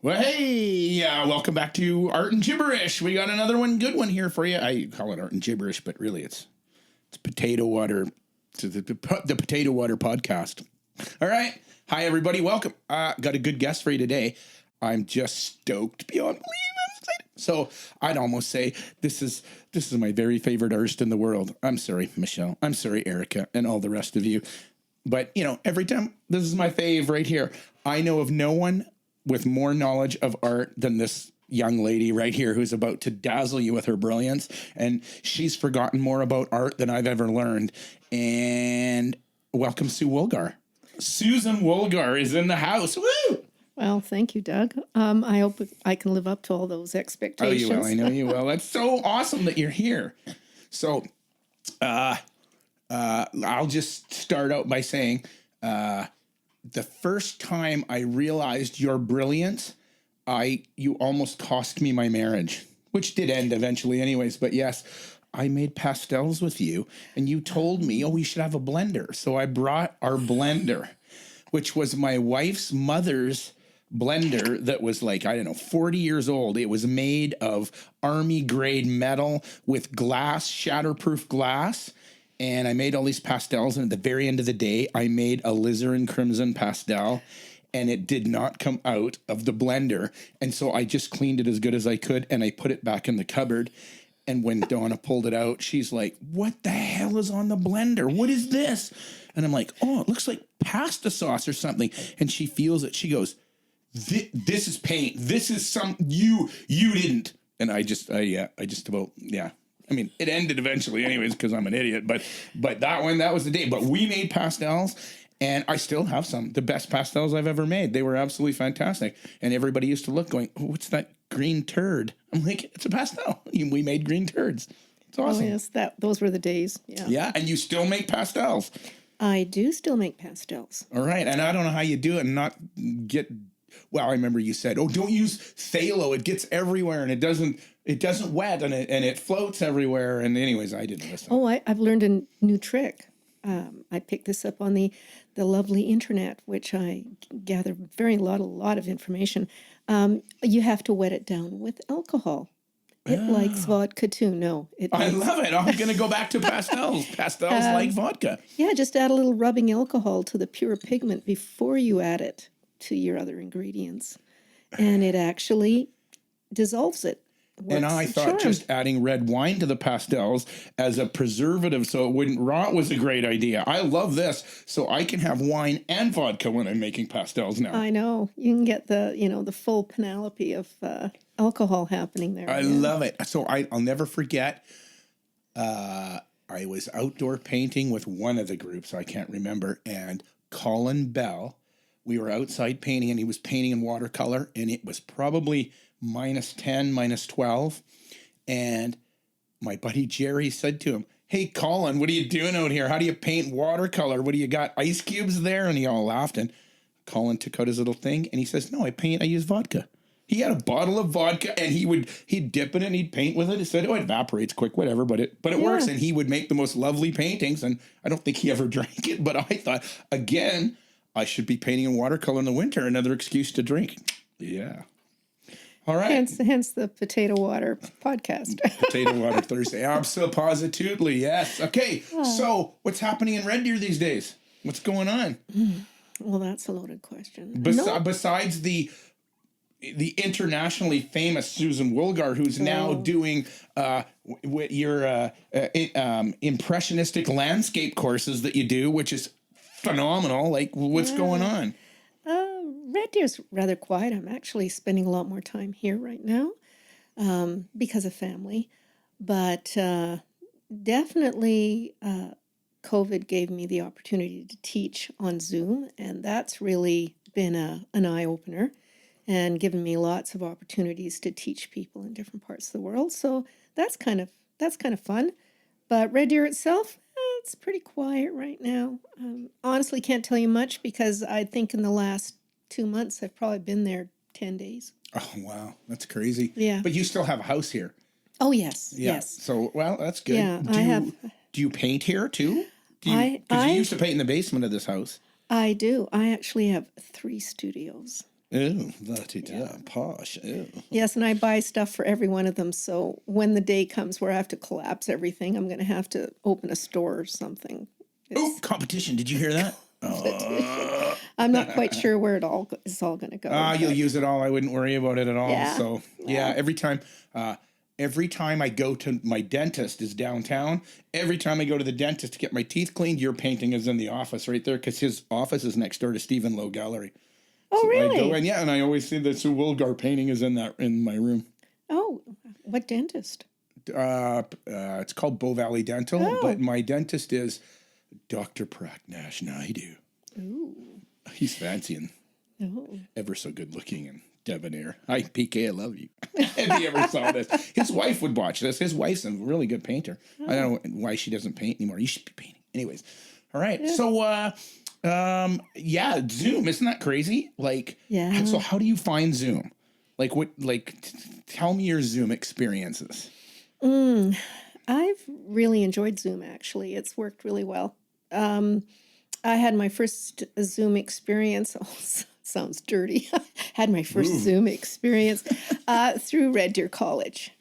Well, hey, welcome back to Art and Gibberish. We got another good one here for you. I call it Art and Gibberish, but really it's potato water. The potato water podcast. All right. Hi, everybody. Welcome. Got a good guest for you today. I'm just stoked beyond belief. I'm excited. So I'd almost say this is my very favorite artist in the world. I'm sorry, Michelle. I'm sorry, Erica, and all the rest of you. But, every time, this is my fave right here. I know of no one with more knowledge of art than this young lady right here who's about to dazzle you with her brilliance. And she's forgotten more about art than I've ever learned. And welcome, Sue Woolgar. Susan Woolgar is in the house. Woo! Well, thank you, Doug. I hope I can live up to all those expectations. Oh, you will. I know you will. That's so awesome that you're here. So I'll just start out by saying the first time I realized your brilliance, you almost cost me my marriage, which did end eventually anyways. But yes, I made pastels with you and you told me, we should have a blender. So I brought our blender, which was my wife's mother's blender that was 40 years old. It was made of army grade metal with glass, shatterproof glass. And I made all these pastels, and at the very end of the day, I made a alizarin crimson pastel, and it did not come out of the blender. And so I just cleaned it as good as I could, and I put it back in the cupboard. And when Donna pulled it out, she's like, "What the hell is on the blender? What is this?" And I'm like, "Oh, it looks like pasta sauce or something." And she feels it. She goes, "This is paint. This is you didn't." And I just about. I mean, it ended eventually anyways because I'm an idiot, but that was the day. But we made pastels, and I still have some. The best pastels I've ever made. They were absolutely fantastic. And everybody used to look going, "What's that green turd?" I'm like, "It's a pastel. We made green turds." It's awesome. Oh, yes, those were the days. Yeah. Yeah, and you still make pastels. I do still make pastels. All right, and I don't know how you do it and not get... Well, I remember you said, don't use phthalo. It gets everywhere, and it doesn't wet, and it floats everywhere. And anyways, I didn't listen. Oh, I've learned a new trick. I picked this up on the lovely internet, which I gather a lot of information. You have to wet it down with alcohol. It likes vodka too. No, I love it. I'm going to go back to pastels. Pastels like vodka. Yeah, just add a little rubbing alcohol to the pure pigment before you add it to your other ingredients, and it actually dissolves it. And I thought just adding red wine to the pastels as a preservative so it wouldn't rot was a great idea. I love this. So I can have wine and vodka when I'm making pastels now. I know. You can get the full panoply of alcohol happening there. I love it. So I'll never forget, I was outdoor painting with one of the groups, I can't remember, and Colin Bell, we were outside painting, and he was painting in watercolor, and it was probably -10, -12. And my buddy Jerry said to him, "Hey, Colin, what are you doing out here? How do you paint watercolor? What do you got, ice cubes there?" And he all laughed, and Colin took out his little thing, and he says, "No, I use vodka." He had a bottle of vodka, and he'd dip it and he'd paint with it. He said, "Oh, it evaporates quick, whatever, but it works." And he would make the most lovely paintings, and I don't think he ever drank it, but I thought, again, I should be painting in watercolor in the winter. Another excuse to drink. Yeah. All right. Hence the potato water podcast. Potato water Thursday. Absolutely. Yes. Okay. So what's happening in Red Deer these days? What's going on? Well, that's a loaded question. Besides the internationally famous Susan Woolgar, who's now doing your impressionistic landscape courses that you do, which is phenomenal. Like, what's going on? Red Deer's rather quiet. I'm actually spending a lot more time here right now because of family. But definitely COVID gave me the opportunity to teach on Zoom, and that's really been an eye-opener and given me lots of opportunities to teach people in different parts of the world. So that's kind of fun. But Red Deer itself, it's pretty quiet right now. Honestly, can't tell you much because I think in the last 2 months I've probably been there 10 days. Oh, wow. That's crazy. Yeah. But you still have a house here. Oh, yes. Yeah. Yes. So, well, that's good. Yeah, I have. Do you paint here too? Because you used to paint in the basement of this house. I do. I actually have 3 studios. Ew, la-ti-da, posh. Ew. Yes, and I buy stuff for every one of them. So when the day comes where I have to collapse everything, I'm going to have to open a store or something. Oh, competition. Did you hear that? I'm not quite sure where it all is all going to go. You'll use it all. I wouldn't worry about it at all. Yeah. So yeah, every time I go to my dentist is downtown. Every time I go to the dentist to get my teeth cleaned, your painting is in the office right there because his office is next door to Stephen Lowe Gallery. Oh, So really? I go in, and I always see the Woolgar painting is in my room. Oh, what dentist? It's called Bow Valley Dental, Oh. but my dentist is Dr. Praknash Naidu. Ooh. He's fancy and ever so good looking and debonair. Hi, PK, I love you. If he ever saw this, his wife would watch this. His wife's a really good painter. I don't know why she doesn't paint anymore. You should be painting. Anyways, all right. Yeah. So, Zoom, isn't that crazy? Like, yeah. So how do you find Zoom? Like what, tell me your Zoom experiences. I've really enjoyed Zoom, actually. It's worked really well. I had my first Zoom experience. Oh, sounds dirty. Had my first Zoom experience through Red Deer College.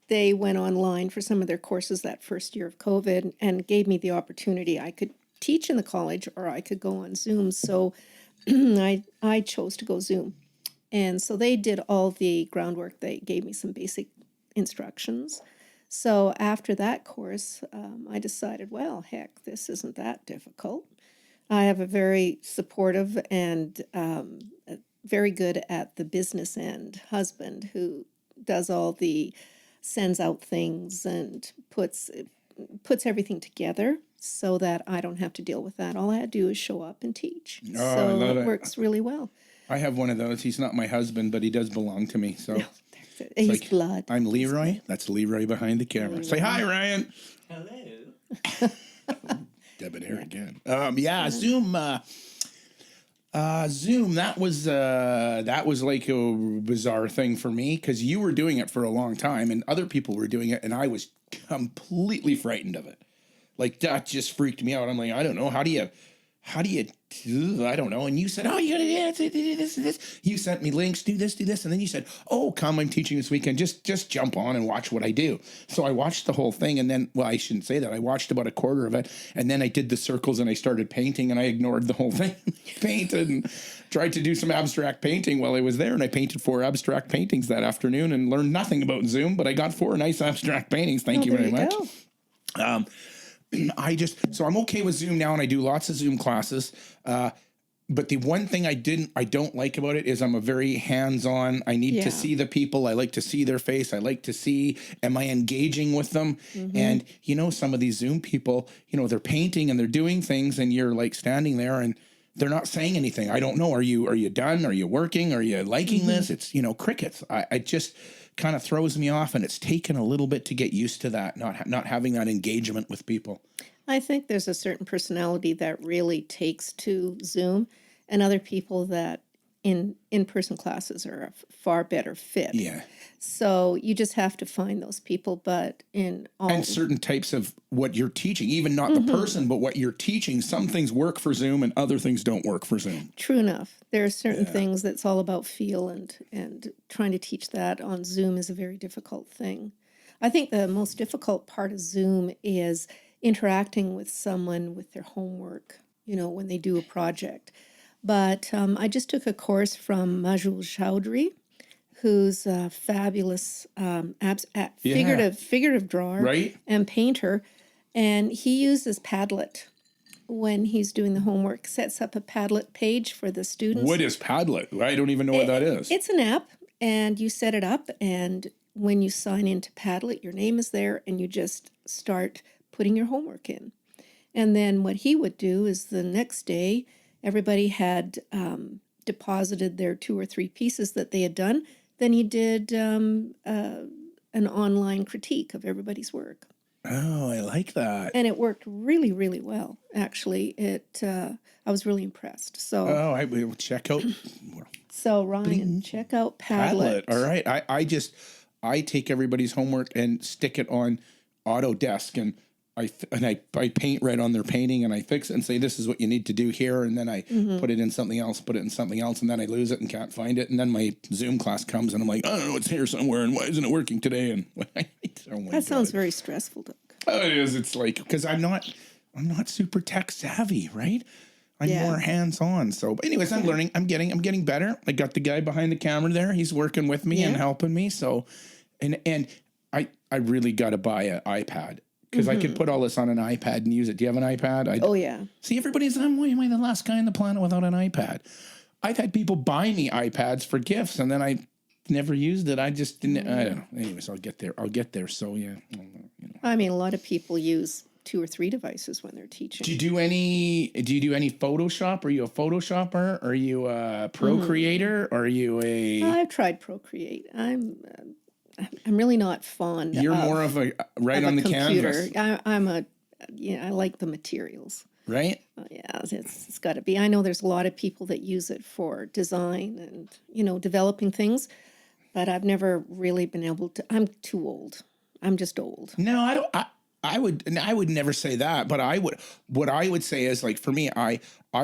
They went online for some of their courses that first year of COVID and gave me the opportunity. I could teach in the college or I could go on Zoom. So I chose to go Zoom. And so they did all the groundwork. They gave me some basic instructions. So after that course, I decided, well, heck, this isn't that difficult. I have a very supportive and very good at the business end husband who does all the, sends out things and puts everything together so that I don't have to deal with that. All I had to do is show up and teach. Oh, so I love it works really well. I have one of those. He's not my husband, but he does belong to me. So he's like, blood. I'm Leroy. That's Leroy behind the camera. Leroy. Say hi, Ryan. Hello. Debonair again. Zoom. Zoom. That was like a bizarre thing for me because you were doing it for a long time and other people were doing it, and I was completely frightened of it. Like that just freaked me out. I'm like, I don't know. How do you? I don't know. And you said, oh, you gotta do this. You sent me links, do this. And then you said, oh, come, I'm teaching this weekend. Just jump on and watch what I do. So I watched the whole thing. And then, well, I shouldn't say that. I watched about a quarter of it. And then I did the circles and I started painting and I ignored the whole thing. Painted and tried to do some abstract painting while I was there. And I painted 4 abstract paintings that afternoon and learned nothing about Zoom, but I got 4 nice abstract paintings. Thank you very much. So I'm okay with Zoom now and I do lots of Zoom classes. But the one thing I don't like about it is I'm a very hands-on. I need to see the people. I like to see their face. I like to see, am I engaging with them? Mm-hmm. And, some of these Zoom people, they're painting and they're doing things and you're like standing there and they're not saying anything. I don't know. Are you done? Are you working? Are you liking this? It's, crickets. I just kind of throws me off, and it's taken a little bit to get used to that, not having that engagement with people. I think there's a certain personality that really takes to Zoom, and other people that in-person classes are a far better fit. Yeah. So you just have to find those people, but and certain types of what you're teaching, even not the person, but what you're teaching. Some things work for Zoom and other things don't work for Zoom. True enough. There are certain things that's all about feel, and trying to teach that on Zoom is a very difficult thing. I think the most difficult part of Zoom is interacting with someone with their homework, when they do a project. But I just took a course from Majul Chowdhury, who's a fabulous figurative drawer and painter. And he uses Padlet when he's doing the homework, sets up a Padlet page for the students. What is Padlet? I don't even know what that is. It's an app, and you set it up, and when you sign into Padlet, your name is there, and you just start putting your homework in. And then what he would do is the next day, everybody had deposited their 2 or 3 pieces that they had done. Then he did an online critique of everybody's work. Oh, I like that. And it worked really, really well. Actually, I was really impressed. So, I will check out. So Ryan, check out Padlet. All right, I take everybody's homework and stick it on Autodesk, and I paint right on their painting and I fix it and say, this is what you need to do here. And then I put it in something else, and then I lose it and can't find it. And then my Zoom class comes and I'm like, I don't know, it's here somewhere. And why isn't it working today? And that sounds very stressful, Doug. Oh, it is. It's like, because I'm not super tech savvy, right? I'm more hands on. So, but anyways, I'm learning. I'm getting better. I got the guy behind the camera there. He's working with me and helping me. So, and I really got to buy an iPad. Because I could put all this on an iPad and use it. Do you have an iPad? Oh, yeah. See, everybody's, why am I the last guy on the planet without an iPad? I've had people buy me iPads for gifts, and then I never used it. I just didn't, I don't know. Anyways, I'll get there. So, yeah. I mean, a lot of people use 2 or 3 devices when they're teaching. Do you do any Photoshop? Are you a Photoshopper? Are you a Procreator? Are you a... I've tried Procreate. I'm really not fond You're more of a on the computer. canvas. I like the materials. Right? Yeah, it's got to be. I know there's a lot of people that use it for design and, developing things, but I've never really been able to. I'm too old. I'm just old. No, I don't. I would never say that, but what I would say is, like, for me, I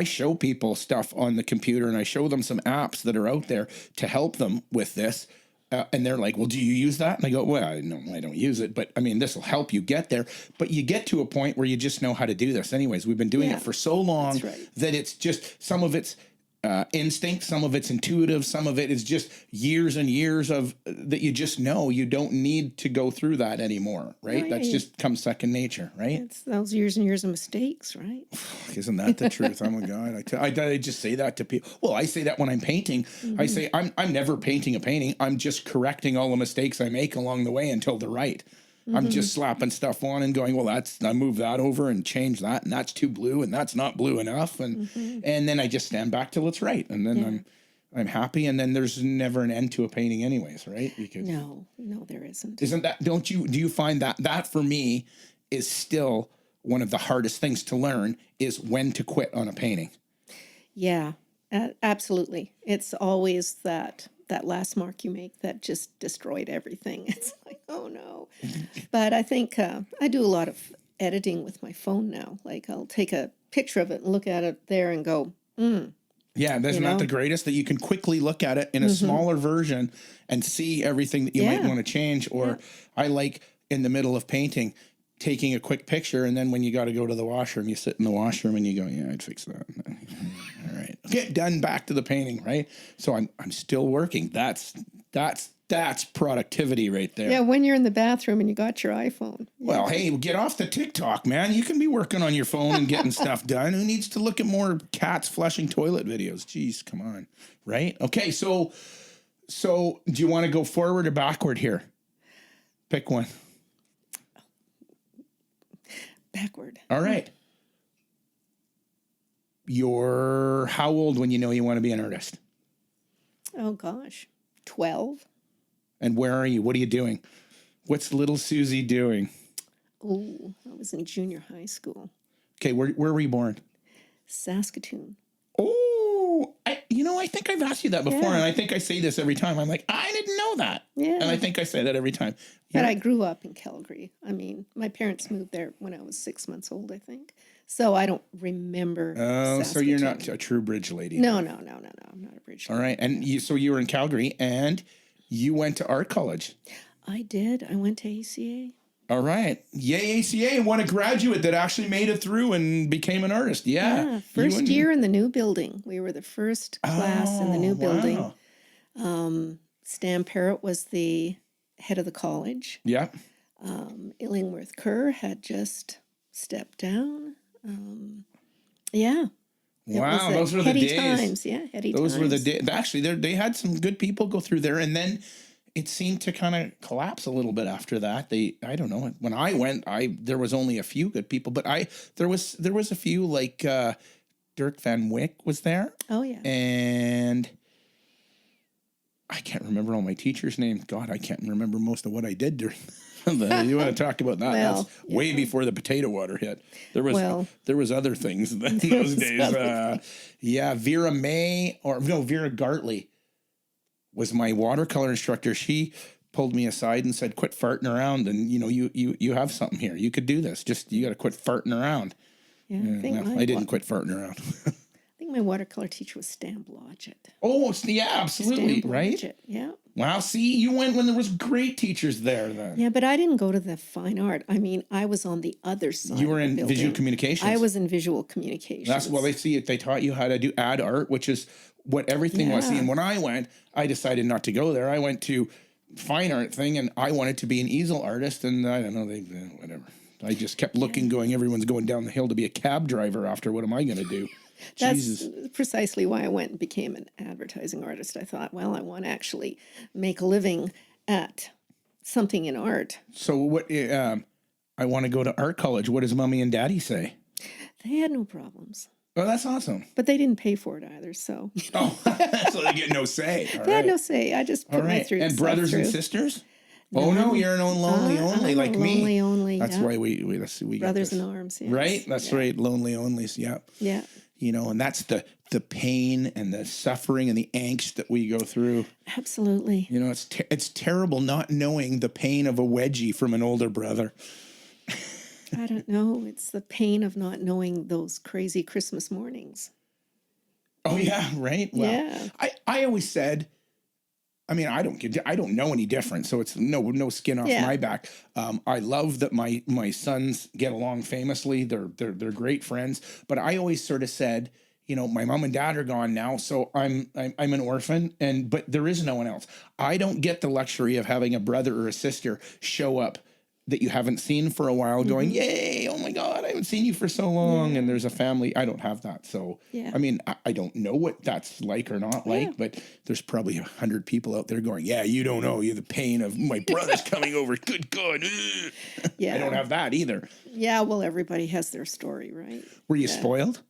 show people stuff on the computer and I show them some apps that are out there to help them with this. And they're like, well, do you use that? And I go, well, no, I don't use it. But I mean, this will help you get there. But you get to a point where you just know how to do this. Anyways, we've been doing it for so long that it's just, some of it's instinct, some of it's intuitive, some of it is just years and years of that you just know. You don't need to go through that anymore, right? Right. That's just comes second nature, right? It's those years and years of mistakes, right? Isn't that the truth? Oh my God. I just say that to people. Well, I say that when I'm painting. I say I'm never painting a painting. I'm just correcting all the mistakes I make along the way until they're right. I'm just slapping stuff on and going, well, I move that over and change that, and that's too blue and that's not blue enough. And then I just stand back till it's right. And then I'm happy. And then there's never an end to a painting anyways, right? Because No, there isn't. Isn't that, do you find that for me is still one of the hardest things to learn, is when to quit on a painting? Yeah, absolutely. It's always that last mark you make that just destroyed everything. It's like, oh no. But I think I do a lot of editing with my phone now. Like, I'll take a picture of it and look at it there and go, Yeah, that's not the greatest, that you can quickly look at it in a smaller version and see everything that you might want to change. Or I like, in the middle of painting, taking a quick picture, and then when you got to go to the washroom, you sit in the washroom and you go, yeah, I'd fix that. All right, get done, back to the painting, right? So I'm still working. That's productivity right there. Yeah, when you're in the bathroom and you got your iPhone. Well, hey, get off the TikTok, man. You can be working on your phone and getting stuff done. Who needs to look at more cats flushing toilet videos? Jeez, come on, right? Okay, so do you want to go forward or backward here? Pick one. Backward. All right. You're how old when you know you want to be an artist? Oh gosh, 12. And where are you? What are you doing? What's little Susie doing? Oh, I was in junior high school. Okay, where were you born? Saskatoon. Oh, I think I've asked you that before, and I think I say this every time. I'm like, I didn't know that. Yeah. And I think I say that every time. But I grew up in Calgary. I mean, my parents moved there when I was 6 months old, I think. So I don't remember. Oh, so you're not a true bridge lady. No. I'm not a bridge lady. All right. And you were in Calgary, and you went to art college. I did. I went to ACA. All right. Yay, ACA, won a graduate that actually made it through and became an artist. Yeah. First year in the new building. We were the first class in the new building. Stan Parrott was the head of the college. Yeah. Illingworth Kerr had just stepped down. Wow, those were the days. Times. Yeah, heady times. Those were the days. Actually, they had some good people go through there, and then it seemed to kind of collapse a little bit after that. I don't know. When I went, there was only a few good people, but there was a few, like Dirk Van Wyck was there. Oh yeah. And I can't remember all my teachers' names. God, I can't remember most of what I did during. You want to talk about that? Well, that's way before the potato water hit. There was other things in those days. Vera Gartley was my watercolor instructor. She pulled me aside and said, "Quit farting around, and you have something here. You could do this. Just you got to quit farting around." Yeah, I didn't quit farting around. I think my watercolor teacher was Stan Blodgett. Oh, yeah, absolutely, Stan right? Blodgett, yeah. Wow, see, you went when there was great teachers there then. Yeah, but I didn't go to the fine art. I mean, I was on the other side. You were of the in building. visual communications. I was in visual communications. That's well, they taught you how to do ad art, which is what everything was. See, and when I went, I decided not to go there. I went to fine art thing, and I wanted to be an easel artist, and I don't know, whatever. I just kept looking, going, everyone's going down the hill to be a cab driver after. What am I going to do? That's Jesus. precisely why I went and became an advertising artist. I thought, well, I want to actually make a living at something in art. So what? I want to go to art college. What does mommy and daddy say? They had no problems. Oh, that's awesome. But they didn't pay for it either, so. Oh, so they get no say. They had no say. I just put my through. And brothers and sisters? Oh no, you're an lonely only like me. Lonely only. That's why we brothers in arms. Yes. Right? That's right. Lonely onlys. Yeah. Yeah. And that's the pain and the suffering and the angst that we go through. Absolutely. It's terrible not knowing the pain of a wedgie from an older brother. I don't know. It's the pain of not knowing those crazy Christmas mornings. Oh yeah, right. Well, yeah. I always said, I mean, I don't know any different, so it's no skin off my back. I love that my sons get along famously. They're great friends. But I always sort of said, my mom and dad are gone now, so I'm an orphan, but there is no one else. I don't get the luxury of having a brother or a sister show up that you haven't seen for a while going, yay, oh my God, I haven't seen you for so long. And there's a family. I don't have that. So, I mean, I don't know what that's like or not like, but there's probably 100 people out there going, yeah, you don't know. You're the pain of my brother's coming over. Good God. Yeah. I don't have that either. Yeah. Well, everybody has their story, right? Were you spoiled?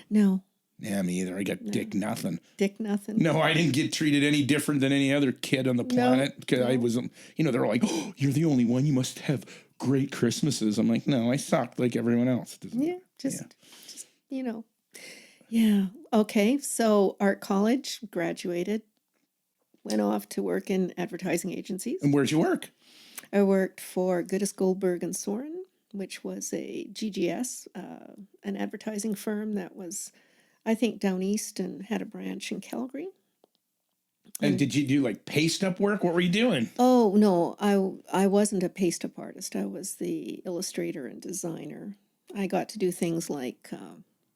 No. Yeah, me either. I got dick nothing. Dick nothing. No, I didn't get treated any different than any other kid on the planet because I was, they're like, oh, you're the only one. You must have great Christmases. I'm like, no, I sucked like everyone else. Just. Yeah. Okay. So art college, graduated, went off to work in advertising agencies. And where'd you work? I worked for Goodis Goldberg and Soren, which was a GGS, an advertising firm that was, I think, down east and had a branch in Calgary. And did you do like paste up work? What were you doing? Oh, no, I wasn't a paste up artist. I was the illustrator and designer. I got to do things like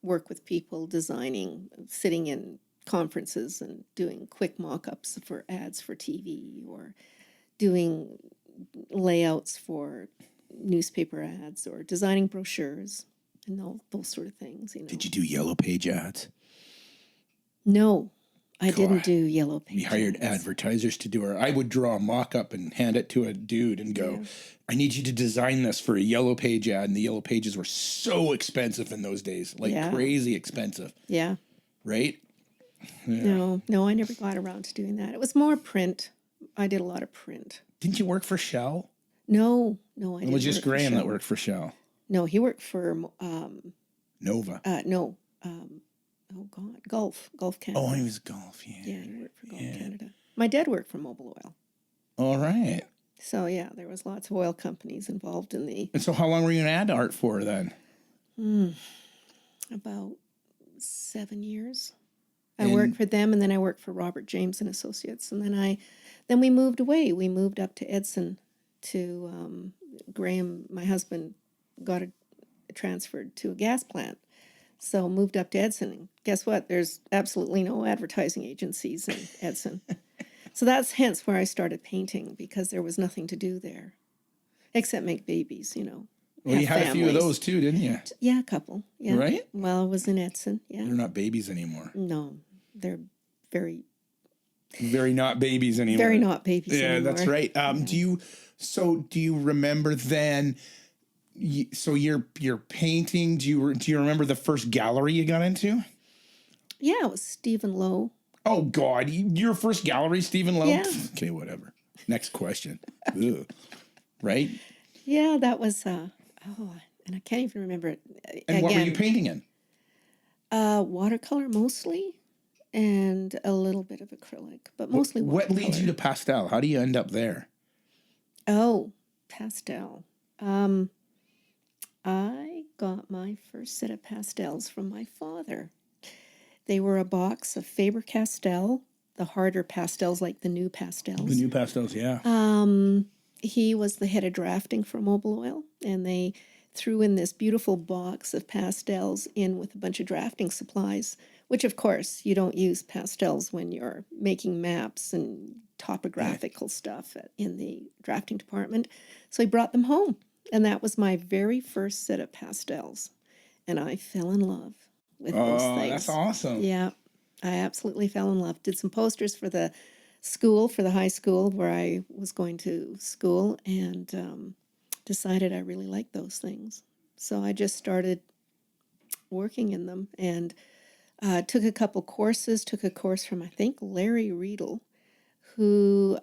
work with people designing, sitting in conferences and doing quick mock-ups for ads for TV or doing layouts for newspaper ads or designing brochures and all those sort of things. Did you do yellow page ads? No, I didn't do yellow page. We hired advertisers to do I would draw a mock-up and hand it to a dude and go, I need you to design this for a yellow page ad. And the yellow pages were so expensive in those days, like crazy expensive. Yeah. Right? Yeah. No, I never got around to doing that. It was more print. I did a lot of print. Didn't you work for Shell? No, I didn't. It was just Graham that worked for Shell. No, he worked for Nova. No. Oh God, Gulf Canada. Oh, he was Gulf. Yeah. Yeah, he worked for Gulf Canada. My dad worked for Mobil Oil. All right. So yeah, there was lots of oil companies involved in the. And so, how long were you in ad art for then? About 7 years. I worked for them, and then I worked for Robert James and Associates, and then we moved away. We moved up to Edson. To Graham, my husband, got transferred to a gas plant, so moved up to Edson. And guess what? There's absolutely no advertising agencies in Edson. So that's hence where I started painting, because there was nothing to do there, except make babies. Well, you had a few of those too, didn't you? Yeah, a couple. Yeah. Right? Well, I was in Edson. Yeah. They're not babies anymore. No, they're very not babies anymore. Very not babies anymore. Yeah, that's right. Do you remember then? So you're painting. Do you remember the first gallery you got into? Yeah, it was Stephen Lowe. Oh God, your first gallery, Stephen Lowe. Yeah. Okay, whatever. Next question. Ugh. Right? Yeah, that was. And I can't even remember it. And what were you painting in? Watercolor mostly, and a little bit of acrylic, but mostly watercolor. What leads you to pastel? How do you end up there? Oh, pastel. I got my first set of pastels from my father. They were a box of Faber-Castell, the harder pastels like the new pastels. The new pastels, yeah. He was the head of drafting for Mobile Oil, and they threw in this beautiful box of pastels in with a bunch of drafting supplies, which of course you don't use pastels when you're making maps and topographical stuff in the drafting department. So he brought them home, and that was my very first set of pastels, and I fell in love with those things. That's awesome. Yeah, I absolutely fell in love. Did some posters for the school, for the high school where I was going to school, and decided I really liked those things. So I just started working in them, and took a couple courses, took a course from, I think, Larry Riedel, who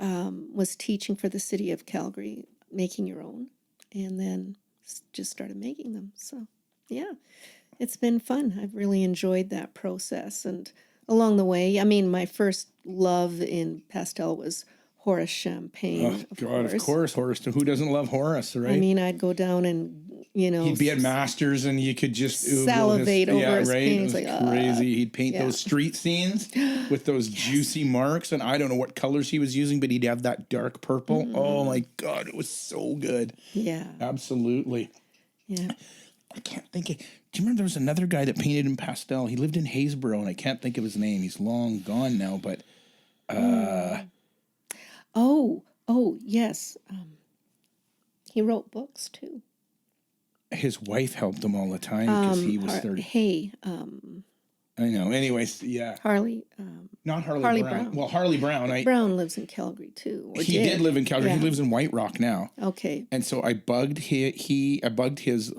was teaching for the city of Calgary, making your own, and then just started making them. So, yeah, it's been fun. I've really enjoyed that process. And along the way, I mean, my first love in pastel was Horace Champagne. Oh, God, of course, Horace. Who doesn't love Horace, right? I mean, I'd go down and, he'd be at Masters and you could just salivate over his paintings. It was crazy. He'd paint those street scenes with those juicy marks, and I don't know what colors he was using, but he'd have that dark purple. Oh my God, it was so good. Yeah. Absolutely. Yeah. I can't think of. Do you remember there was another guy that painted in pastel? He lived in Haysboro, and I can't think of his name. He's long gone now, but Oh, yes. He wrote books too. his wife helped him all the time because he was 30. I know. Anyways, yeah. Harley. Not Harley, Harley Brown. Brown. Well, Harley Brown. Brown lives in Calgary too. He did live in Calgary. Yeah. He lives in White Rock now. Okay. And so I bugged his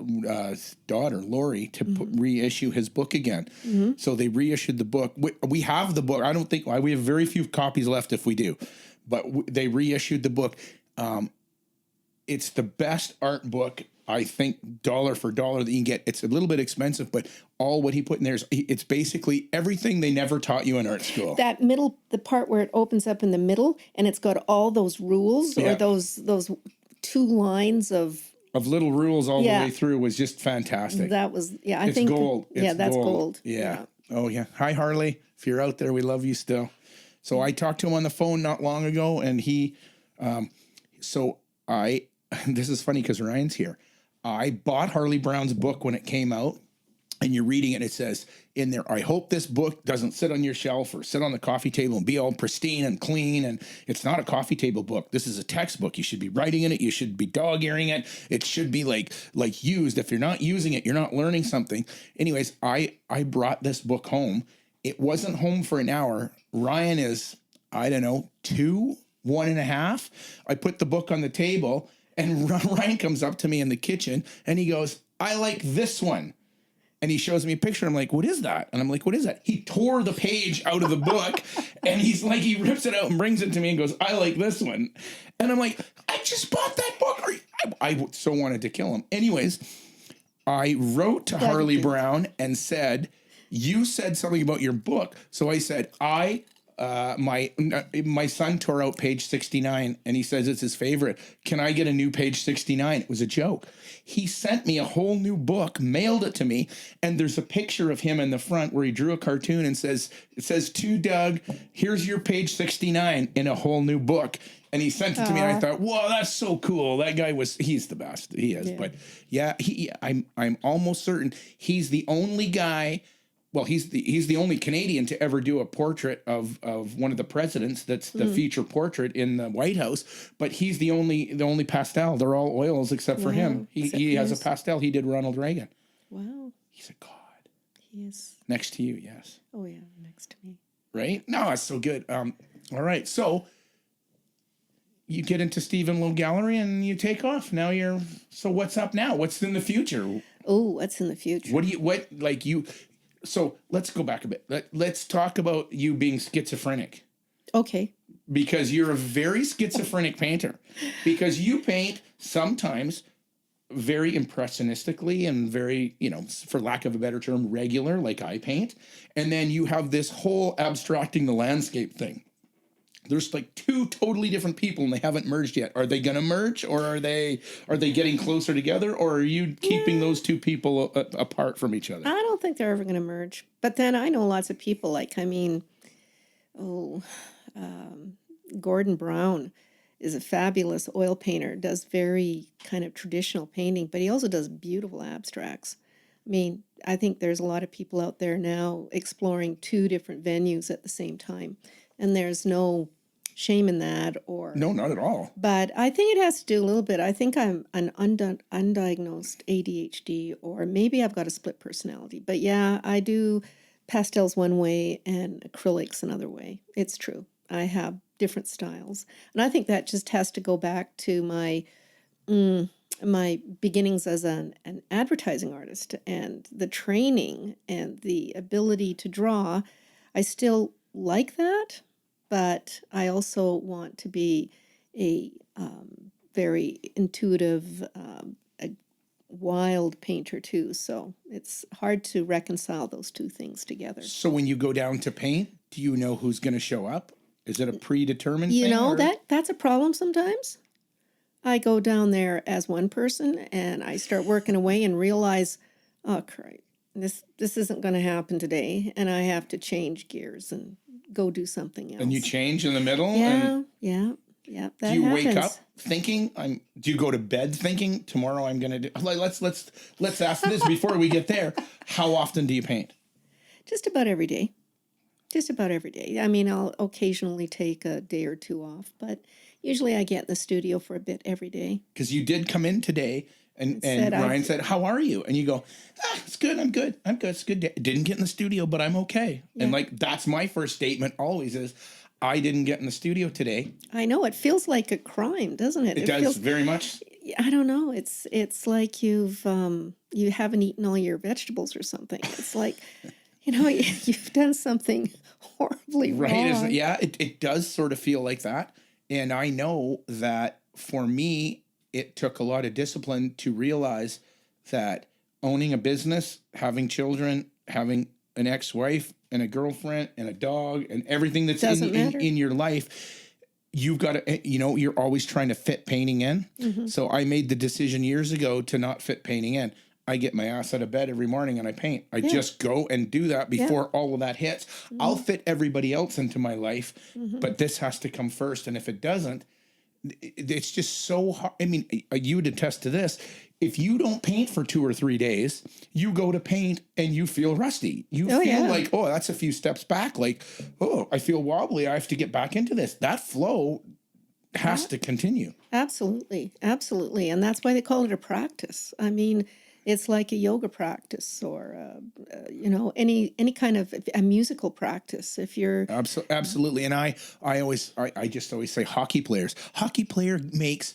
daughter Lori to reissue his book again. So they reissued the book. We have the book. I don't think we have very few copies left if we do, but they reissued the book. It's the best art book, I think, dollar for dollar that you can get. It's a little bit expensive, but all what he put in there is it's basically everything they never taught you in art school. That middle, the part where it opens up in the middle, and it's got all those rules or those 2 lines of little rules all the way through was just fantastic. That was I it's think gold. that's gold. Yeah. Oh yeah. Hi Harley, if you're out there, we love you still. So I talked to him on the phone not long ago, and he, this is funny because Ryan's here. I bought Harley Brown's book when it came out, and you're reading it. It says in there, I hope this book doesn't sit on your shelf or sit on the coffee table and be all pristine and clean. And it's not a coffee table book. This is a textbook. You should be writing in it. You should be dog-earing it. It should be like used. If you're not using it, you're not learning something. Anyways, I brought this book home. It wasn't home for an hour. Ryan is, I don't know, 2, 1.5. I put the book on the table, and Ryan comes up to me in the kitchen and he goes, I like this one. And he shows me a picture. I'm like, what is that? And I'm like, what is that? He tore the page out of the book and he's like, he rips it out and brings it to me and goes, I like this one. And I'm like, I just bought that book. I so wanted to kill him. Anyways, I wrote to Harley Brown and said, you said something about your book. So I said, my son tore out page 69 and he says it's his favorite. Can I get a new page 69? It was a joke. He sent me a whole new book, mailed it to me, and there's a picture of him in the front where he drew a cartoon and it says to Doug, here's your page 69 in a whole new book. And he sent it to me, and I thought, whoa, that's so cool. That guy he's the best. He is. Yeah. But yeah, I'm almost certain he's the only guy. Well, he's the only Canadian to ever do a portrait of one of the presidents. That's the feature portrait in the White House. But he's the only pastel. They're all oils except for him. He has a pastel. He did Ronald Reagan. Wow. He's a god. He is. Next to you, yes. Oh yeah, next to me. Right? No, that's so good. All right, so you get into Stephen Lowe Gallery and you take off. So what's up now? What's in the future? Oh, what's in the future? So let's go back a bit. Let's talk about you being schizophrenic. Okay. Because you're a very schizophrenic painter. Because you paint sometimes very impressionistically and very, for lack of a better term, regular, like I paint. And then you have this whole abstracting the landscape thing. there's like two totally different people and they haven't merged yet. Are they going to merge, or are they getting closer together, or are you keeping those two people apart from each other? I don't think they're ever going to merge. But then I know lots of people, like, Gordon Brown is a fabulous oil painter, does very kind of traditional painting, but he also does beautiful abstracts. I mean, I think there's a lot of people out there now exploring two different venues at the same time, and there's no shame in that. Or No, not at all. but I think it has to do a little bit. I think I'm an undiagnosed ADHD, or maybe I've got a split personality. But yeah, I do pastels one way and acrylics another way. It's true. I have different styles. And I think that just has to go back to my beginnings as an advertising artist, and the training and the ability to draw. I still like that, but I also want to be a very intuitive, a wild painter too. So it's hard to reconcile those two things together. So when you go down to paint, do you know who's going to show up? Is it a predetermined thing? You know, or? that's a problem sometimes. I go down there as one person and I start working away and realize, oh, crap, this isn't going to happen today, and I have to change gears and go do something else. And you change in the middle? Yeah. That Do you happens. wake up thinking, do you go to bed thinking, tomorrow I'm going to do, like, let's ask this before we get there. How often do you paint? Just about every day. Just about every day. I mean, I'll occasionally take a day or two off, but usually I get in the studio for a bit every day. Because you did come in today and Said Ryan said, how are you? And you go, it's good. I'm good. It's a good day. Didn't get in the studio, but I'm okay. Yeah. And like, that's my first statement always is, I didn't get in the studio today. I know, it feels like a crime, doesn't it? It does feels, very much. I don't know. It's like you haven't eaten all your vegetables or something. It's like, you've done something horribly wrong. Yeah, it does sort of feel like that. And I know that for me, it took a lot of discipline to realize that owning a business, having children, having an ex-wife and a girlfriend and a dog and everything that's in your life, you've got to, you're always trying to fit painting in. Mm-hmm. So I made the decision years ago to not fit painting in. I get my ass out of bed every morning and I paint. I just go and do that before all of that hits. Mm-hmm. I'll fit everybody else into my life, but this has to come first. And if it doesn't, it's just so hard. I mean, you would attest to this. If you don't paint for 2 or 3 days, you go to paint and you feel rusty. You feel like, oh, that's a few steps back. Like, oh, I feel wobbly. I have to get back into this. That flow has to continue. Absolutely. Absolutely. And that's why they call it a practice. I mean, it's like a yoga practice or, any kind of a musical practice. If you're absolutely, and I just always say hockey players. Hockey player makes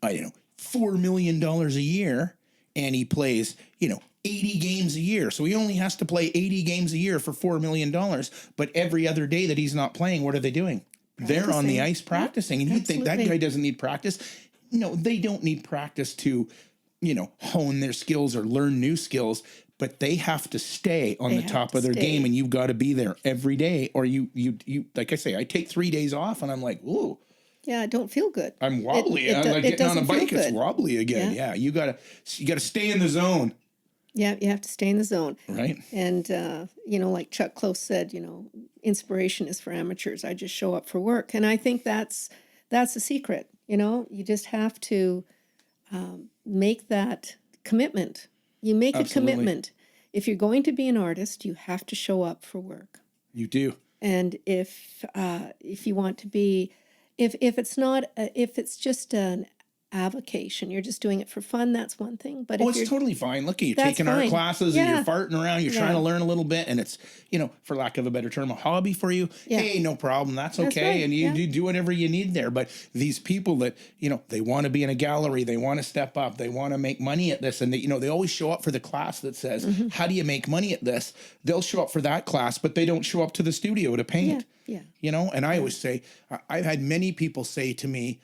$4 million a year, and he plays 80 games a year. So he only has to play 80 games a year for $4 million. But every other day that he's not playing, what are they doing? Practicing. They're on the ice practicing, and you think that guy doesn't need practice? No, they don't need practice to hone their skills or learn new skills, but they have to stay on the top of their game, and you've got to be there every day. Or you like I say, I take 3 days off and I'm like, ooh. Yeah, I don't feel good. I'm wobbly. I'm like getting on a bike, it's wobbly again. Yeah, you gotta stay in the zone. Yeah, you have to stay in the zone. Right. And like Chuck Close said, inspiration is for amateurs. I just show up for work. And I think that's the secret. You just have to make that commitment. You make a commitment. If you're going to be an artist, you have to show up for work. You do. And if you want to be, if it's just an avocation, you're just doing it for fun, that's one thing. But it's totally fine. Look, you're taking art classes and you're farting around, you're trying to learn a little bit, and it's, for lack of a better term, a hobby for you. Yeah. Hey, no problem. That's okay. Right. And you do whatever you need there. But these people that, they want to be in a gallery, they want to step up, they want to make money at this. And they always show up for the class that says, how do you make money at this? They'll show up for that class, but they don't show up to the studio to paint. Yeah. And I always say, I've had many people say to me,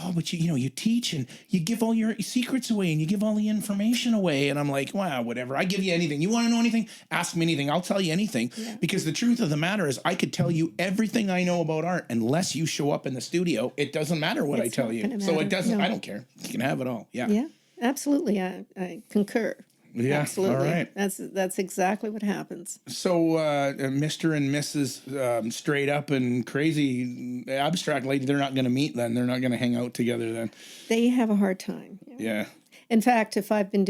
oh, but you teach and you give all your secrets away and you give all the information away. And I'm like, wow, whatever. I give you anything. You want to know anything? Ask me anything. I'll tell you anything. Yeah. Because the truth of the matter is I could tell you everything I know about art unless you show up in the studio. It doesn't matter what I It's tell not you. gonna So it matter. doesn't, No. I don't care. You can have it all. Yeah. Yeah, absolutely. I concur. Yeah, Absolutely. all right. That's exactly what happens. So Mr. and Mrs. Straight Up and Crazy Abstract Lady, they're not going to meet then. They're not going to hang out together then. They have a hard time. Yeah. In fact, I've been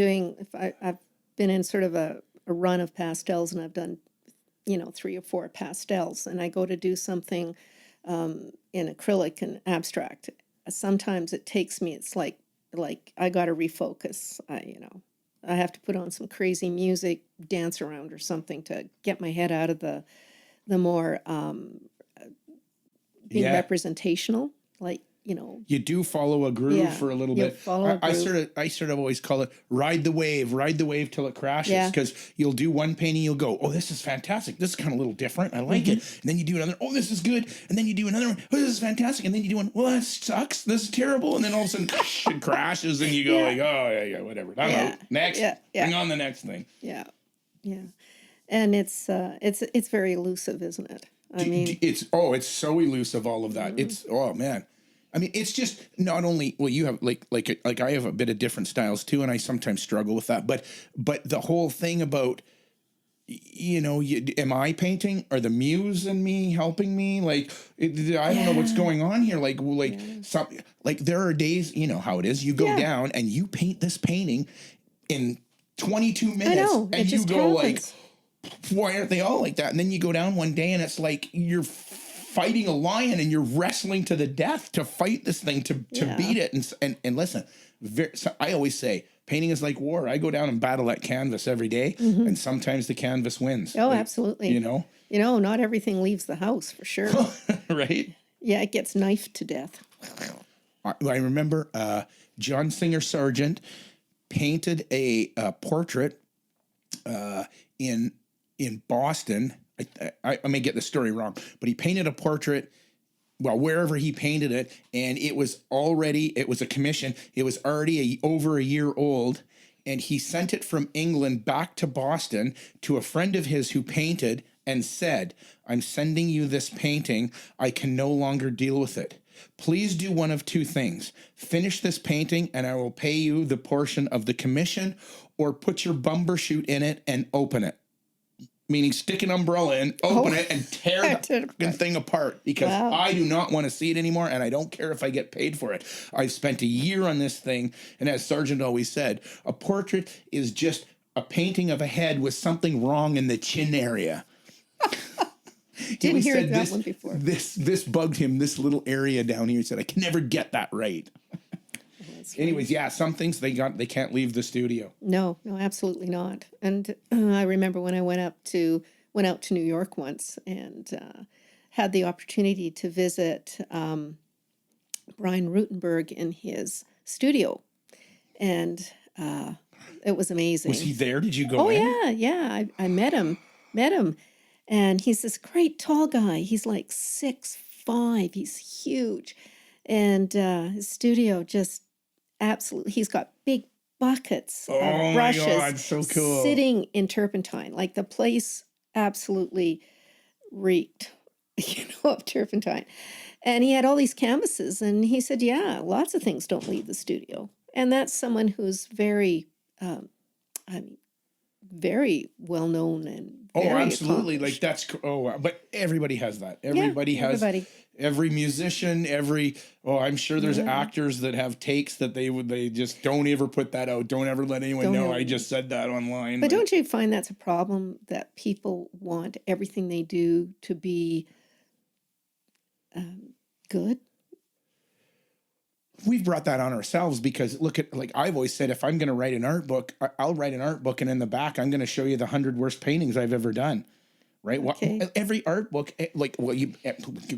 in sort of a run of pastels, and I've done, 3 or 4 pastels, and I go to do something in acrylic and abstract. Sometimes it takes me, it's like I got to refocus. I have to put on some crazy music, dance around or something to get my head out of the more being Yeah. representational, You do follow a groove Yeah, for a little you bit. follow a groove. I sort of always call it ride the wave till it crashes. Yeah. Because you'll do one painting, you'll go, oh, this is fantastic. This is kind of a little different. I like it. And then you do another, oh, this is good. And then you do another one, oh, this is fantastic. And then you do one, well, that sucks. This is terrible. And then all of a sudden it crashes and you go like, oh, yeah, whatever. I'm Yeah. out. Next. Yeah. Bring on the next thing. Yeah, yeah, and it's very elusive, isn't it? I mean, It's so elusive, all of that. It's, oh man. I mean, it's just not only, well, you have like I have a bit of different styles too, and I sometimes struggle with that. But the whole thing about, am I painting? Are the muse and me helping me? Like, I don't know what's going on here. Like there are days, you know how it is. You go down and you paint this painting in 22 minutes, I know, it and you just go happens. like, why aren't they all like that? And then you go down one day and it's like you're fighting a lion and you're wrestling to the death to fight this thing to beat it. And listen, so I always say painting is like war. I go down and battle that canvas every day, and sometimes the canvas wins. Oh, absolutely. Not everything leaves the house for sure. Right? Yeah, it gets knifed to death. I remember John Singer Sargent painted a portrait in Boston. I may get the story wrong, but he painted a portrait, wherever he painted it, and it was a commission. It was already over a year old, and he sent it from England back to Boston to a friend of his who painted and said, I'm sending you this painting. I can no longer deal with it. Please do one of 2 things. Finish this painting and I will pay you the portion of the commission, or put your bumbershoot in it and open it. Meaning stick an umbrella in, open it, and tear the fucking thing apart, because I do not want to see it anymore, and I don't care if I get paid for it. I've spent a year on this thing, and as Sargent always said, a portrait is just a painting of a head with something wrong in the chin area. Didn't hear that one before. This bugged him, this little area down here. He said, I can never get that right. Anyways, some things they can't leave the studio. No, absolutely not. And I remember when I went out to New York once and had the opportunity to visit Brian Rutenberg in his studio, and it was amazing. Was he there? Did you go in? Oh yeah. I met him, and he's this great tall guy. He's like 6'5". He's huge, and his studio just. Absolutely. He's got big buckets of brushes my God, so cool. Sitting in turpentine. Like the place absolutely reeked, of turpentine. And he had all these canvases, and he said, lots of things don't leave the studio. And that's someone who's very, very well known and very absolutely. accomplished. Like that's but everybody has that. Everybody has. Every musician, I'm sure there's actors that have takes that they just don't ever put that out. Don't ever let anyone know. I just said that online. But don't you find that's a problem, that people want everything they do to be good? We've brought that on ourselves because look at, like I've always said, if I'm going to write an art book, I'll write an art book, and in the back, I'm going to show you the 100 worst paintings I've ever done. Right. Okay. Well, every art book, you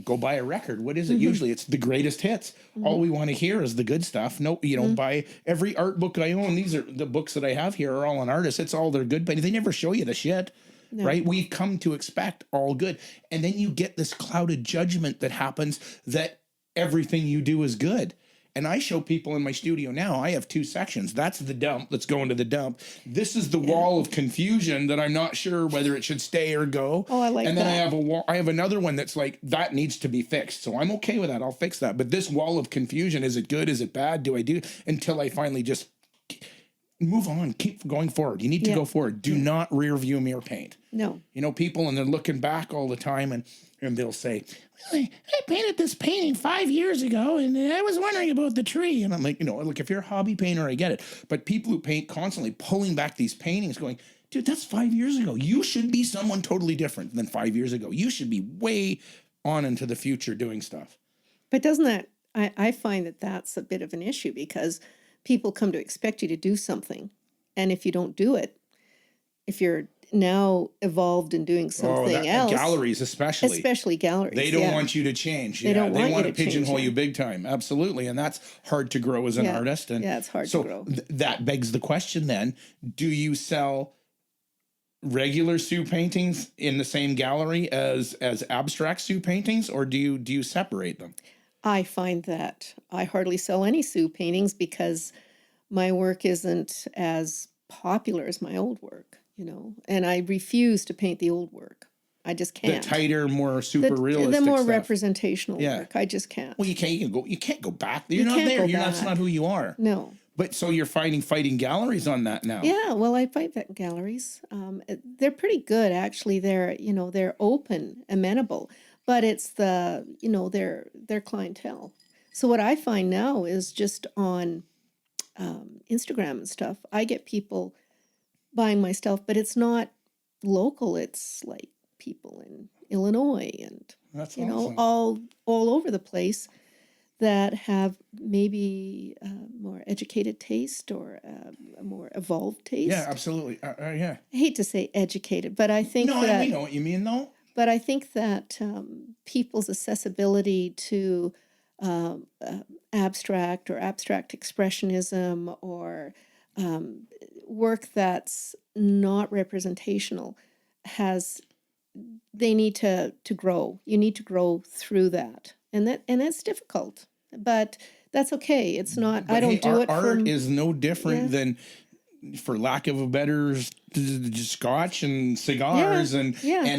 go buy a record. What is it? Usually it's the greatest hits. All we want to hear is the good stuff. No, you don't buy every art book I own. These are the books that I have here are all on artists. It's all their good, but they never show you the shit. No. Right. We've come to expect all good. And then you get this clouded judgment that happens that everything you do is good. And I show people in my studio now, I have 2 sections. That's the dump. Let's go into the dump. This is the wall of confusion that I'm not sure whether it should stay or go. Oh, I like And then that. I have a wall. I have another one that's like, that needs to be fixed. So I'm okay with that. I'll fix that. But this wall of confusion, is it good? Is it bad? Do I do? Until I finally just move on, keep going forward. You need to go forward. Do not rear view mirror paint. No. You know, people, and they're looking back all the time, and they'll say, well, I painted this painting 5 years ago, and I was wondering about the tree. And I'm like, you know, look, if you're a hobby painter, I get it. But people who paint constantly pulling back these paintings going, dude, that's 5 years ago. You should be someone totally different than 5 years ago. You should be way on into the future doing stuff. But doesn't that, I find that that's a bit of an issue because people come to expect you to do something. And if you don't do it, if you're now evolved in doing something else. Galleries especially. Especially galleries. They don't want you to change. They don't want want you to to pigeonhole change, you big time. Absolutely. And that's hard to grow as an artist. And it's hard to grow. That begs the question then, do you sell regular Sioux paintings in the same gallery as abstract Sioux paintings, or do you separate them? I find that I hardly sell any Sioux paintings because my work isn't as popular as my old work, you know, and I refuse to paint the old work. I just can't. The tighter, more super realistic the more stuff. Representational work. I just can't. Well, you can't go back. You're not there. That's not who you are. No. But so you're fighting galleries on that now. Yeah, well, I fight that galleries. They're pretty good, actually. They're open, amenable, but it's their clientele. So what I find now is just on Instagram and stuff, I get people buying my stuff, but it's not local. It's like people in Illinois and That's awesome. awesome. all over the place that have maybe more educated taste or a more evolved taste. Yeah, absolutely. Yeah. I hate to say educated, but I think No, that we know what you mean, though. But I think that people's accessibility to abstract or abstract expressionism or work that's not representational they need to grow. You need to grow through that. And that's difficult. But that's okay. It's not, But I don't do it art is no different than, for lack of a better, scotch and cigars and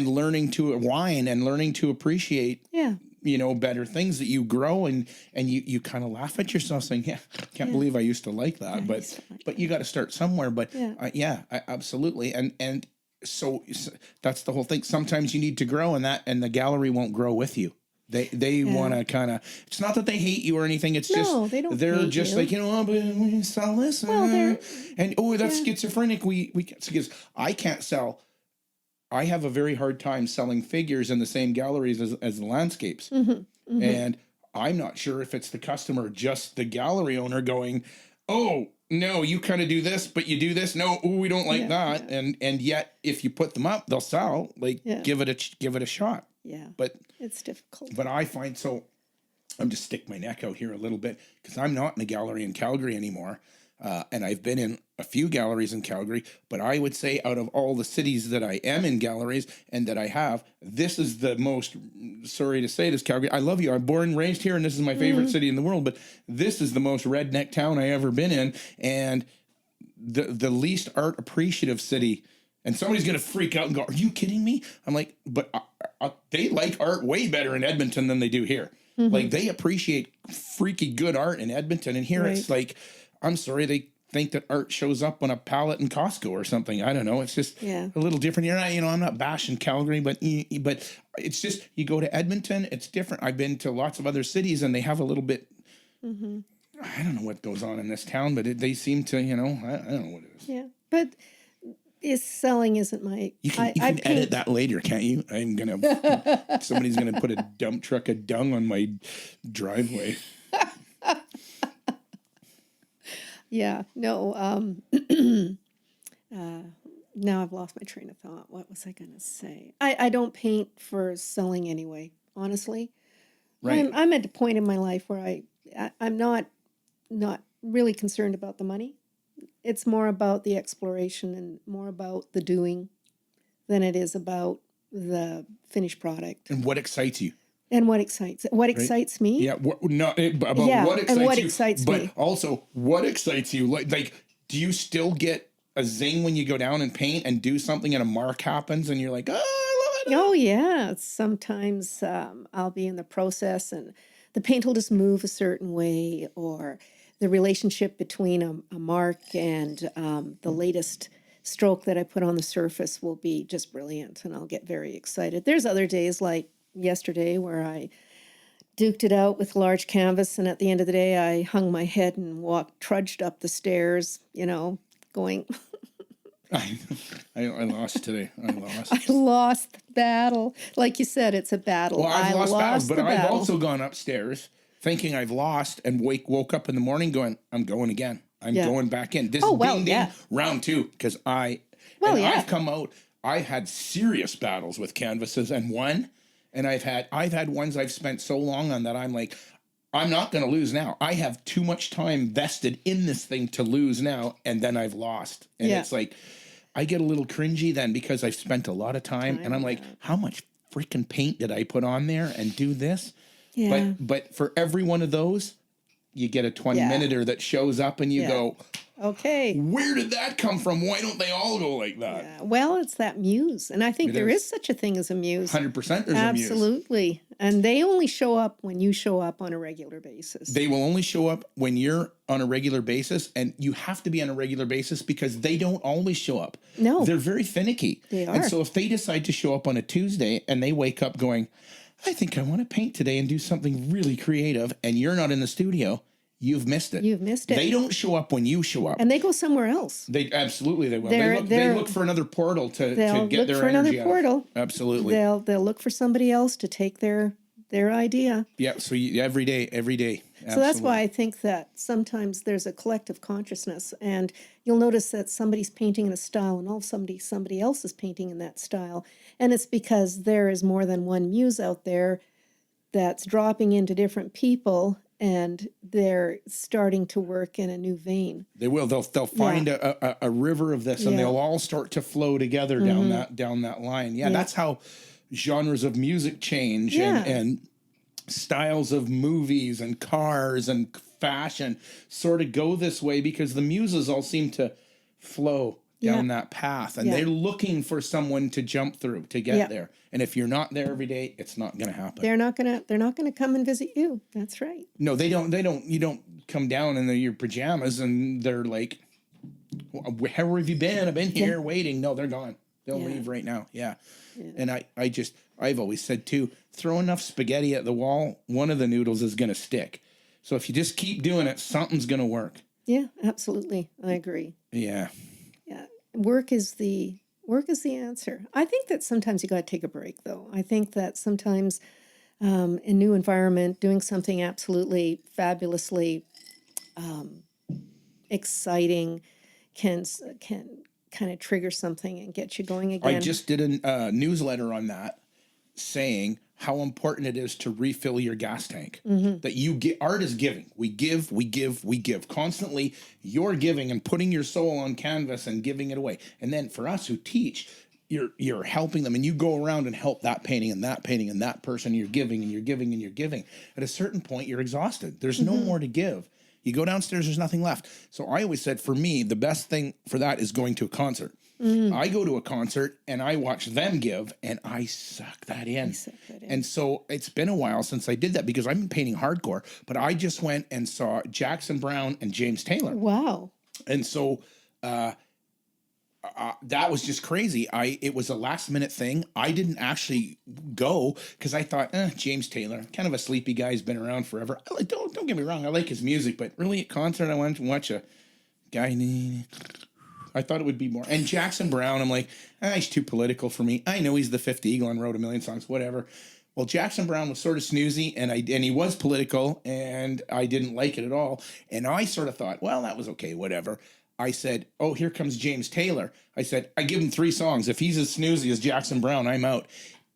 learning to wine and learning to appreciate better things that you grow and you kind of laugh at yourself saying, can't believe I used to like that. But you got to start somewhere. But absolutely. And so that's the whole thing. Sometimes you need to grow and the gallery won't grow with you. They want to kind of, it's not that they hate you or anything. It's they're just like, but we sell this. That's schizophrenic. Because I can't sell. I have a very hard time selling figures in the same galleries as the landscapes. Mm-hmm, mm-hmm. And I'm not sure if it's the customer, just the gallery owner going, oh, no, you kind of do this, but you do this. No, we don't like that. Yeah. And yet if you put them up, they'll sell. Give it a shot. Yeah, but it's difficult. But I find I'm just stick my neck out here a little bit because I'm not in a gallery in Calgary anymore, and I've been in a few galleries in Calgary. But I would say out of all the cities that I am in galleries and that I have, this is the most. Sorry to say this, Calgary. I love you. I'm born and raised here, and this is my favorite city in the world. But this is the most redneck town I ever been in, and the least art appreciative city. And somebody's going to freak out and go, are you kidding me? I'm like, but they like art way better in Edmonton than they do here. Mm-hmm. Like they appreciate freaky good art in Edmonton. And here it's like, I'm sorry, they think that art shows up on a pallet in Costco or something. I don't know. It's just a little different. I'm not bashing Calgary, but it's just, you go to Edmonton, it's different. I've been to lots of other cities and they have a little bit, I don't know what goes on in this town, but they seem to, I don't know what it is. Yeah, but... selling isn't my. You can edit that later, can't you? Somebody's gonna put a dump truck of dung on my driveway. Yeah. No. Now I've lost my train of thought. What was I gonna say? I don't paint for selling anyway. Honestly, right. I'm at a point in my life where I'm not really concerned about the money. It's more about the exploration and more about the doing than it is about the finished product. And what excites you? And what excites me? Yeah, about Yeah, what excites and what you, excites but me. also what excites you. Like, do you still get a zing when you go down and paint and do something and a mark happens and you're like, oh, I love it. Oh, yeah. Sometimes I'll be in the process and the paint will just move a certain way, or the relationship between a mark and the latest stroke that I put on the surface will be just brilliant, and I'll get very excited. There's other days like yesterday where I duked it out with large canvas, and at the end of the day, I hung my head and trudged up the stairs, going, I lost today. I lost. I lost the battle. Like you said, it's a battle. Well, I've lost battles, but the I've battle. also gone upstairs thinking I've lost and woke up in the morning going, I'm going again. I'm going back in. This ding ding round 2 because I've come out. I've had serious battles with canvases and won, and I've had ones I've spent so long on that I'm like, I'm not going to lose now. I have too much time vested in this thing to lose now, and then I've lost. And it's like, I get a little cringy then because I've spent a lot of time and I'm like, how much freaking paint did I put on there and do this? Yeah. But for every one of those, you get a 20-minuter that shows up and you go, okay, where did that come from? Why don't they all go like that? Yeah. Well, it's that muse. And I think there is such a thing as a muse. 100% there's a muse. Absolutely. And they only show up when you show up on a regular basis. They will only show up when you're on a regular basis, and you have to be on a regular basis because they don't always show up. No. They're very finicky. They are. And so if they decide to show up on a Tuesday and they wake up going, I think I want to paint today and do something really creative, and you're not in the studio, you've missed it. You've missed it. They don't show up when you show up. And they go somewhere else. They absolutely they will. They're- They look for another portal to They'll get look their for energy another out. portal. Absolutely. They'll look for somebody else to take their idea. Yeah. So every day. So that's why I think that sometimes there's a collective consciousness, and you'll notice that somebody's painting in a style and all of somebody else is painting in that style. And it's because there is more than one muse out there that's dropping into different people, and they're starting to work in a new vein. They will. They'll find a river of this, and they'll all start to flow together down that line. Yeah, that's how genres of music change and styles of movies and cars and fashion sort of go this way because the muses all seem to flow down that path, and they're looking for someone to jump through to get there. And if you're not there every day, it's not going to happen. They're not gonna come and visit you. That's right. No, they don't. You don't come down in your pajamas and they're like, "How have you been? I've been here waiting." No, they're gone. They'll leave right now. Yeah. And I've always said too, throw enough spaghetti at the wall, one of the noodles is going to stick. So if you just keep doing it, something's going to work. Yeah, absolutely. I agree. Yeah. Yeah. Work is the answer. I think that sometimes you got to take a break, though. I think that sometimes a new environment, doing something absolutely fabulously exciting can kind of trigger something and get you going again. I just did a newsletter on that saying how important it is to refill your gas tank. That you get, art is giving. We give constantly. You're giving and putting your soul on canvas and giving it away. And then for us who teach, you're helping them, and you go around and help that painting and that painting and that person. You're giving and you're giving and you're giving. At a certain point, you're exhausted. There's no more to give. You go downstairs, there's nothing left. So I always said, for me, the best thing for that is going to a concert. I go to a concert and I watch them give and I suck that in. And so it's been a while since I did that because I've been painting hardcore, but I just went and saw Jackson Browne and James Taylor. Wow. And so that was just crazy. It was a last minute thing. I didn't actually go because I thought, James Taylor, kind of a sleepy guy, has been around forever. Don't get me wrong, I like his music, but really at concert I wanted to watch a guy. I thought it would be more. And Jackson Browne, I'm like, he's too political for me. I know he's the Fifth Eagle and wrote a million songs, whatever. Well, Jackson Browne was sort of snoozy, and he was political, and I didn't like it at all. And I sort of thought, well, that was okay, whatever. I said, oh, here comes James Taylor. I said, I give him 3 songs. If he's as snoozy as Jackson Browne, I'm out.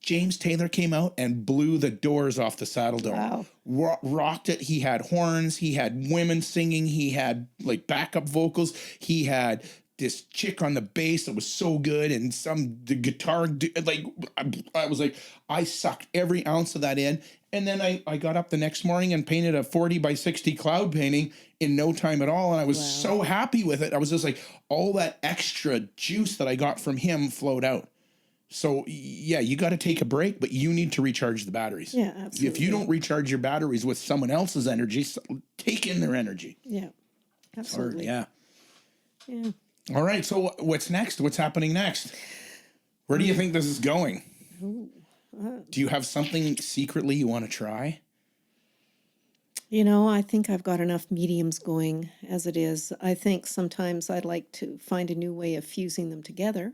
James Taylor came out and blew the doors off the Saddle Dome. Wow. Rocked it. He had horns. He had women singing. He had like backup vocals. He had this chick on the bass that was so good, and the guitar, like I was like, I sucked every ounce of that in. And then I got up the next morning and painted a 40 by 60 cloud painting in no time at all. And I was so happy with it. I was just like, all that extra juice that I got from him flowed out. So yeah, you got to take a break, but you need to recharge the batteries. Yeah, absolutely. If you don't recharge your batteries with someone else's energy, take in their energy. Yeah, absolutely. Hard, yeah. All right. So what's next? What's happening next? Where do you think this is going? Do you have something secretly you want to try? You know, I think I've got enough mediums going as it is. I think sometimes I'd like to find a new way of fusing them together,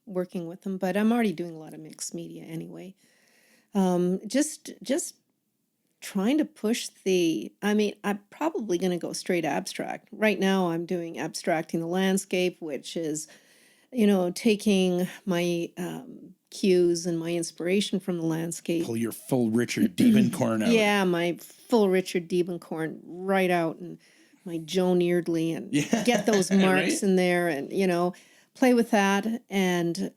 working with them, but I'm already doing a lot of mixed media anyway. Just trying to push I'm probably going to go straight abstract. Right now I'm doing abstracting the landscape, which is, taking my cues and my inspiration from the landscape. Pull your full Richard Diebenkorn out. Yeah, my full Richard Diebenkorn right out, and my Joan Eardley, and get those marks in there, and play with that, and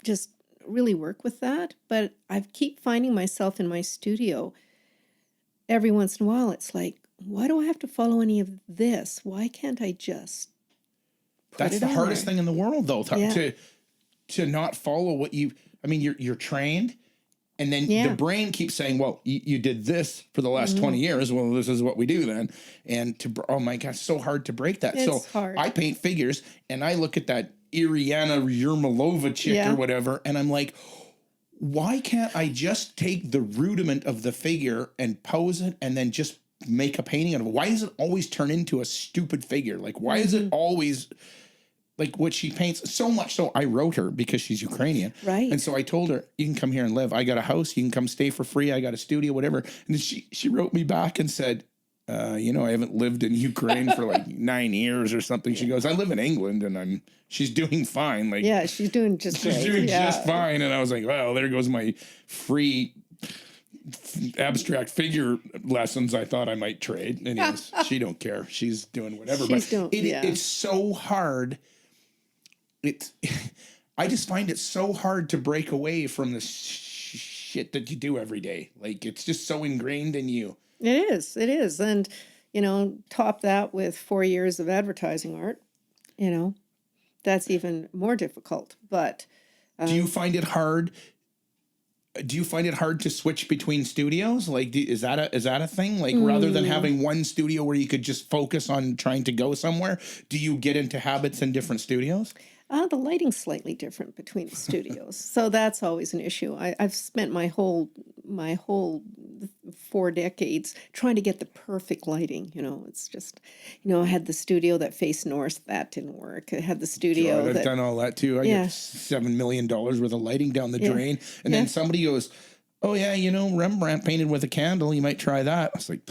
just really work with that. But I keep finding myself in my studio every once in a while. It's like, why do I have to follow any of this? Why can't I just put That's it the on hardest there? thing in the world, though, to not follow what you're trained, and then the brain keeps saying, well, you did this for the last 20 years. Well, this is what we do then. And oh my gosh, so hard to break that. It's hard. I paint figures, and I look at that Iriana Yermolova chick or whatever, and I'm like, why can't I just take the rudiment of the figure and pose it and then just make a painting out of it? Why does it always turn into a stupid figure? Like, why is it always like what she paints? So much so I wrote her, because she's Ukrainian. Right. And so I told her, you can come here and live. I got a house. You can come stay for free. I got a studio, whatever. And then she wrote me back and said, I haven't lived in Ukraine for like 9 years or something. She goes, I live in England, and she's doing fine. Like, yeah, she's doing just she's great. doing just fine. And I was like, well, there goes my free abstract figure lessons I thought I might trade. Anyways, she don't care. She's doing whatever. It's so hard. I just find it so hard to break away from the shit that you do every day. Like, it's just so ingrained in you. It is. And, top that with 4 years of advertising art, that's even more difficult. But do you find it hard? Do you find it hard to switch between studios? Like, is that a thing? Like, rather than having one studio where you could just focus on trying to go somewhere, do you get into habits in different studios? The lighting's slightly different between the studios, so that's always an issue. I've spent my whole 4 decades trying to get the perfect lighting. It's just, I had the studio that faced north, that didn't work. I had the studio I've done all that too. I get $7 million worth of lighting down the drain, and then somebody goes, "Oh yeah, Rembrandt painted with a candle. You might try that." I was like,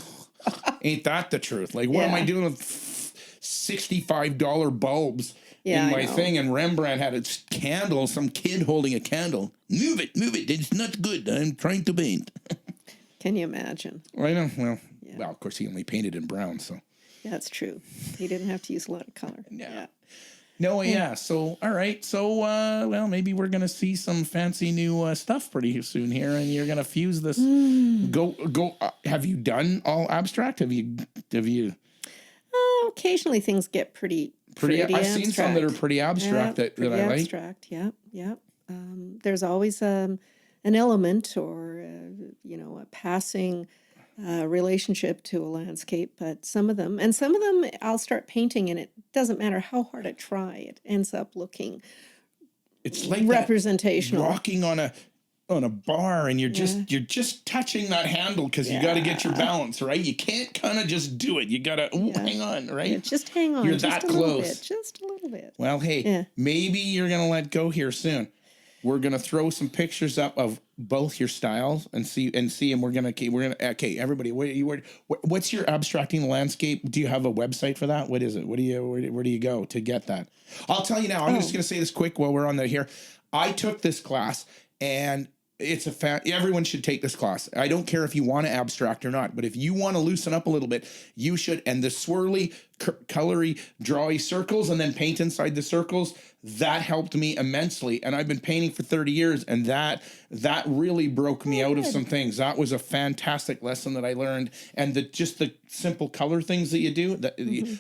"Ain't that the truth? Like, what am I doing with $65 bulbs?" In my thing, and Rembrandt had a candle, some kid holding a candle. Move it, it's not good. I'm trying to paint. Can you imagine? I know. Well, of course, he only painted in brown, so. That's true. He didn't have to use a lot of color. Yeah. No, so, all right. So, maybe we're going to see some fancy new stuff pretty soon here, and you're going to fuse this. Go. Have you done all abstract? Have you? Occasionally things get pretty I've abstract. seen some that are pretty abstract that I like. Abstract, yeah. There's always an element or a passing relationship to a landscape, but some of them I'll start painting, and it doesn't matter how hard I try, it ends up looking it's like representational. Rocking on a bar, and you're just touching that handle because you got to get your balance right. You can't kind of just do it. You got to hang on, right? Yeah, just hang on. You're just that a close. Just a little bit. Well, hey, maybe you're gonna let go here soon. We're gonna throw some pictures up of both your styles and see, and we're gonna everybody. What's your abstracting the landscape? Do you have a website for that? What is it? Where do you go to get that? I'll tell you now. I'm just gonna say this quick while we're on here. I took this class, and it's everyone should take this class. I don't care if you want to abstract or not, but if you want to loosen up a little bit, you should. And the swirly, colory, drawy circles and then paint inside the circles, that helped me immensely. And I've been painting for 30 years, and that really broke me out of some things. That was a fantastic lesson that I learned. And just the simple color things that you do.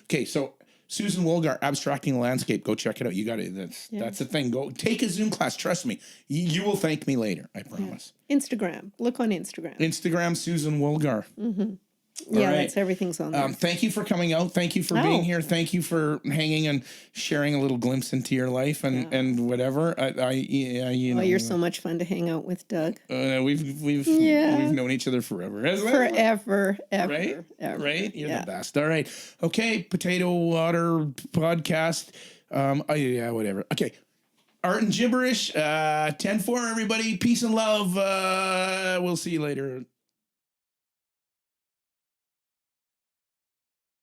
Okay, so Susan Woolgar, Abstracting the Landscape. Go check it out. You got it. That's the thing. Go take a Zoom class. Trust me. You will thank me later. I promise. Yeah. Instagram. Look on Instagram. Instagram, Susan Woolgar. Yeah, right. that's everything's on there. Thank you for coming out. Thank you for being here. Thank you for hanging and sharing a little glimpse into your life and whatever. You know, you're so much fun to hang out with, Doug. We've known each other forever, hasn't it? Forever, right? ever. Right? You're the best. All right. Okay. Potato Water Podcast. Whatever. Okay. Art and Gibberish. 10-4, everybody. Peace and love. We'll see you later.